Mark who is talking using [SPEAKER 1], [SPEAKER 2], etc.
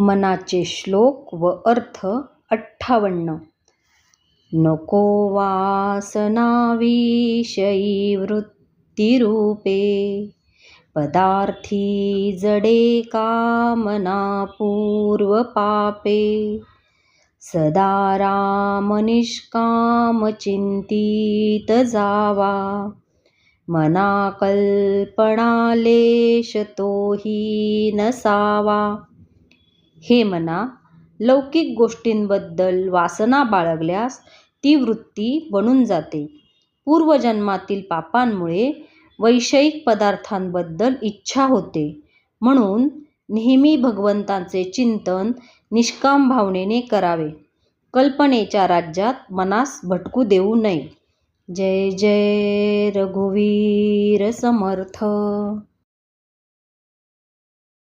[SPEAKER 1] मनाचे श्लोक व अर्थ 58. नको वासना विषयी वृत्तिरूपे, पदार्थी जडे कामना पूर्वपापे. सदा राम निष्काम चिंतित जावा, मना कल्पना लेश तोही नसावा. हे मना, लौकिक गोष्टींबद्दल वासना बाळगल्यास ती वृत्ती बनून जाते. पूर्वजन्मातील पापांमुळे वैषयिक पदार्थांबद्दल इच्छा होते. म्हणून नेहमी भगवंताचे चिंतन निष्काम भावनेने करावे. कल्पनेच्या राज्यात मनास भटकू देऊ नये. जय जय रघुवीर समर्थ.